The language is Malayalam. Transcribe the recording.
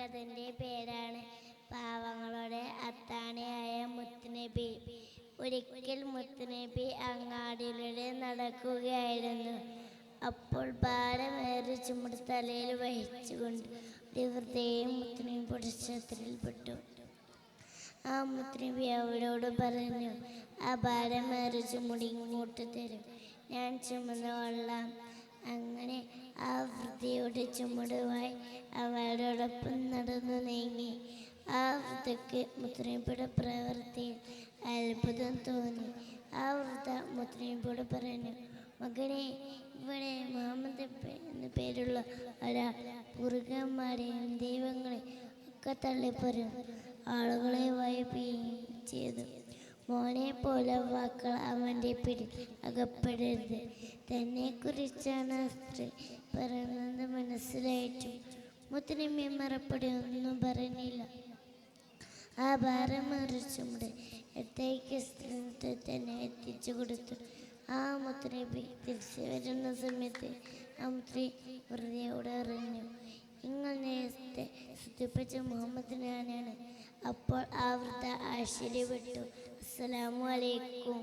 കഥൻ്റെ പേരാണ് പാവങ്ങളുടെ അത്താണിയായ മുത്തുനബി. ഒരിക്കൽ മുത്തുനബി അങ്ങാടിയിലൂടെ നടക്കുകയായിരുന്നു. അപ്പോൾ ഭാരമേറെ ചുമട് തലയിൽ വഹിച്ചുകൊണ്ട് ഒരു വൃദ്ധയും മുത്തുനബിയുടെ ശ്രദ്ധയിൽപ്പെട്ടു. ആ മുത്തുനബി അവരോട് പറഞ്ഞു, ആ ഭാരമേറെ ചുമട് ഇങ്ങോട്ട് തരും, ഞാൻ ചുമന്ന് കൊള്ളാം. അങ്ങനെ ആ വൃദ്ധയുടെ ചുമടുമായി അവരോടൊപ്പം നടന്നു നീങ്ങി. ആ വൃദ്ധയ്ക്ക് മുത്തുനബിയുടെ പ്രവൃത്തിയിൽ അത്ഭുതം തോന്നി. ആ വൃദ്ധ മുത്തുനബിയോട് പറഞ്ഞു, മകനെ, ഇവിടെ മുഹമ്മദ് എന്ന് പേരുള്ള ഒരാൾ മുറുകന്മാരെയും ദൈവങ്ങളെ ഒക്കെ തള്ളിപ്പറയും ആളുകളെ വൈപ്പിക്കുകയും ചെയ്തു. മോനെ പോലെ വാക്കൾ അവൻ്റെ പിടി അകപ്പെടരുത്. തന്നെക്കുറിച്ചാണ് സ്ത്രീ പറയുന്നത് മനസ്സിലായിട്ടും മുത്തുനബി മറുപടി ഒന്നും പറഞ്ഞില്ല. ആ ഭാരം മറിച്ചുകൊണ്ട് എത്തേക്ക് സ്ത്രീ തന്നെ എത്തിച്ചു കൊടുത്തു. ആ മുത്തുനബി തിരിച്ചു വരുന്ന സമയത്ത് ആ മുസ്ത്രീ വൃദ്ധയോട് അറിഞ്ഞു, നിങ്ങൾ നേരത്തെ ശ്രദ്ധിപ്പിച്ച മുഹമ്മദിനാണ്. അപ്പോൾ ആ വൃദ്ധ ആശ്ചര്യപ്പെട്ടു. അസ്സലാമു അലൈക്കും.